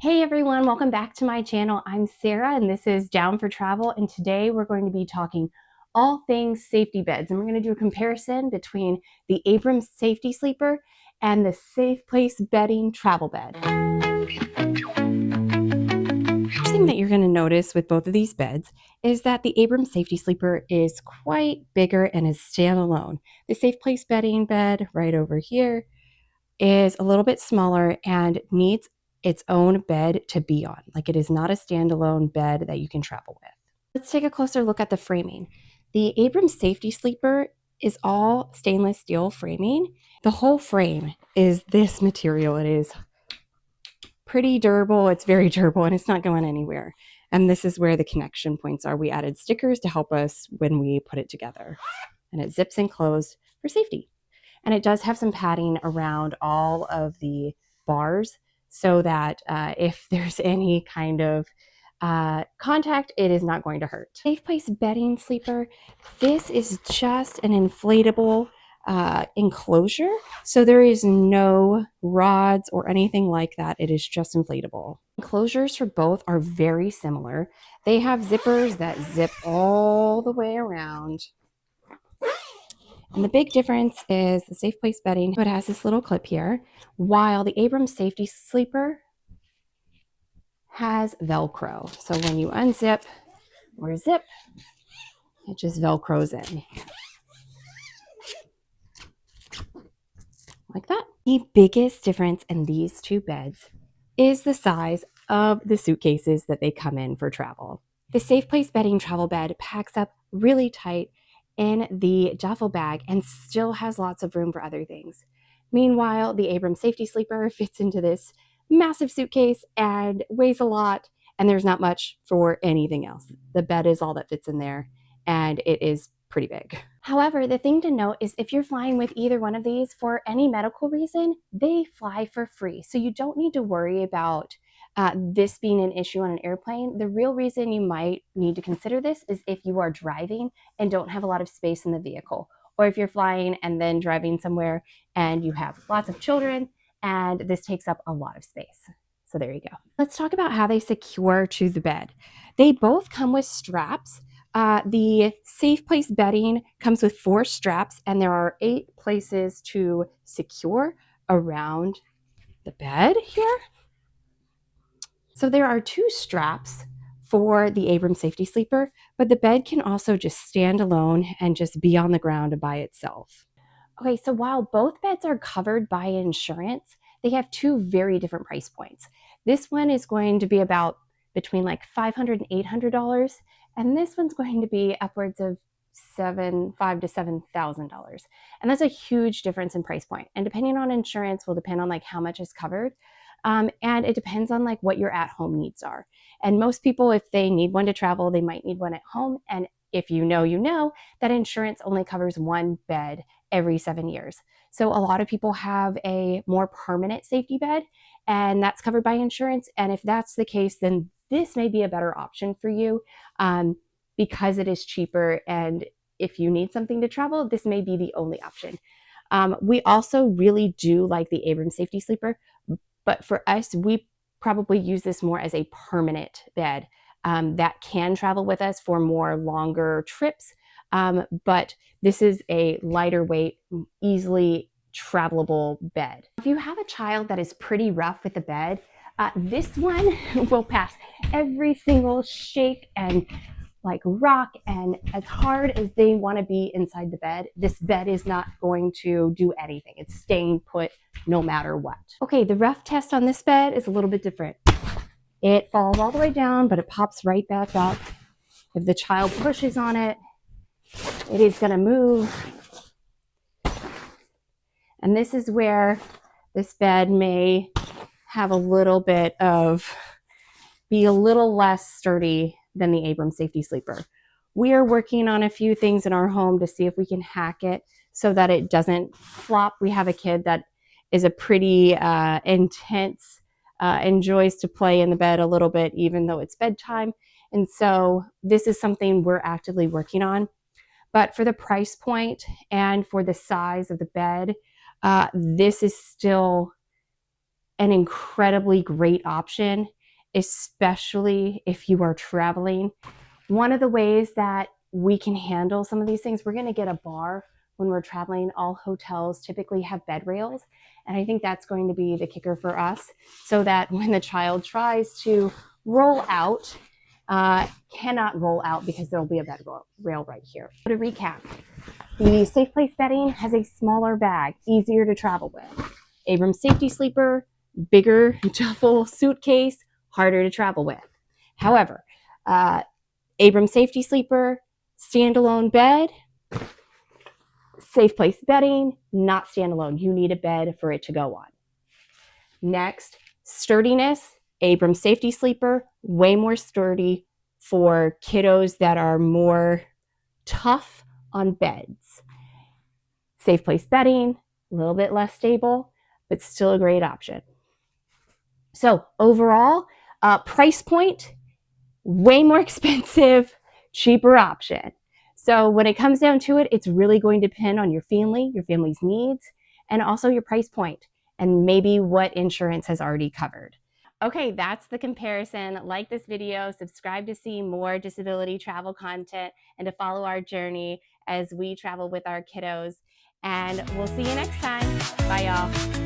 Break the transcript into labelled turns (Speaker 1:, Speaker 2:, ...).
Speaker 1: Hey everyone, welcome back to my channel. I'm Sarah and this is Down for Travel, and today we're going to be talking all things safety beds, and we're going to do a comparison between the Abrams Safety Sleeper and the Safe Place Bedding Travel Bed. First thing that you're going to notice with both of these beds is that the Abrams Safety Sleeper is quite bigger and is standalone. The Safe Place Bedding bed right over here is a little bit smaller and needs its own bed to be on. Like, it is not a standalone bed that you can travel with. Let's take a closer look at the framing. The Abrams Safety Sleeper is all stainless steel framing. The whole frame is this material. It is pretty durable. It's very durable and it's not going anywhere. And this is where the connection points are. We added stickers to help us when we put it together. And it zips and closed for safety. And it does have some padding around all of the bars so that if there's any kind of contact, it is not going to hurt. Safe Place Bedding Sleeper. This is just an inflatable enclosure. So there is no rods or anything like that. It is just inflatable. Enclosures for both are very similar. They have zippers that zip all the way around. And the big difference is the Safe Place Bedding, it has this little clip here, while the Abrams Safety Sleeper has Velcro. So when you unzip or zip, it just Velcros in. Like that. The biggest difference in these two beds is the size of the suitcases that they come in for travel. The Safe Place Bedding travel bed packs up really tight in the duffel bag and still has lots of room for other things. Meanwhile, the Abrams Safety Sleeper fits into this massive suitcase and weighs a lot, and there's not much for anything else. The bed is all that fits in there, and it is pretty big. However, the thing to note is if you're flying with either one of these for any medical reason, they fly for free. So you don't need to worry about this being an issue on an airplane. The real reason you might need to consider this is if you are driving and don't have a lot of space in the vehicle, or if you're flying and then driving somewhere and you have lots of children and this takes up a lot of space. So there you go. Let's talk about how they secure to the bed. They both come with straps. The Safe Place Bedding comes with 4 straps, and there are 8 places to secure around the bed here. So there are 2 straps for the Abrams Safety Sleeper, but the bed can also just stand alone and just be on the ground by itself. Okay, so while both beds are covered by insurance, they have 2 very different price points. This one is going to be about between like $500 and $800, and this one's going to be upwards of $5,000 to $7,000. And that's a huge difference in price point. And depending on insurance will depend on like how much is covered. And it depends on like what your at-home needs are. And most people, if they need one to travel, they might need one at home. And if you know that insurance only covers one bed every 7 years. So a lot of people have a more permanent safety bed, and that's covered by insurance. And if that's the case, then this may be a better option for you because it is cheaper. And if you need something to travel, this may be the only option. We also really do like the Abrams Safety Sleeper, but for us, we probably use this more as a permanent bed that can travel with us for more longer trips. But this is a lighter weight, easily travelable bed. If you have a child that is pretty rough with the bed, this one will pass every single shake and like rock, and as hard as they want to be inside the bed, this bed is not going to do anything. It's staying put no matter what. Okay, the rough test on this bed is a little bit different. It falls all the way down, but it pops right back up. If the child pushes on it, it is going to move. And this is where this bed may have a little bit of, be a little less sturdy than the Abrams Safety Sleeper. We are working on a few things in our home to see if we can hack it so that it doesn't flop. We have a kid that is a pretty intense, enjoys to play in the bed a little bit, even though it's bedtime. And so this is something we're actively working on. But for the price point and for the size of the bed, this is still an incredibly great option. especially if you are traveling. One of the ways that we can handle some of these things, we're going to get a bar when we're traveling. All hotels typically have bed rails, and I think that's going to be the kicker for us, so that when the child tries to roll out, cannot roll out because there'll be a bed rail right here. To recap, the Safe Place bedding has a smaller bag, easier to travel with. Abrams Safety Sleeper, bigger duffel suitcase, harder to travel with. However, Abrams Safety Sleeper, standalone bed. Safe Place bedding, not standalone. You need a bed for it to go on. Next, sturdiness. Abrams Safety Sleeper, way more sturdy for kiddos that are more tough on beds. Safe Place bedding, a little bit less stable, but still a great option. So overall, price point, way more expensive, cheaper option. So when it comes down to it, it's really going to depend on your family's needs, and also your price point, and maybe what insurance has already covered. Okay, that's the comparison. Like this video, subscribe to see more disability travel content and to follow our journey as we travel with our kiddos. And we'll see you next time. Bye, y'all.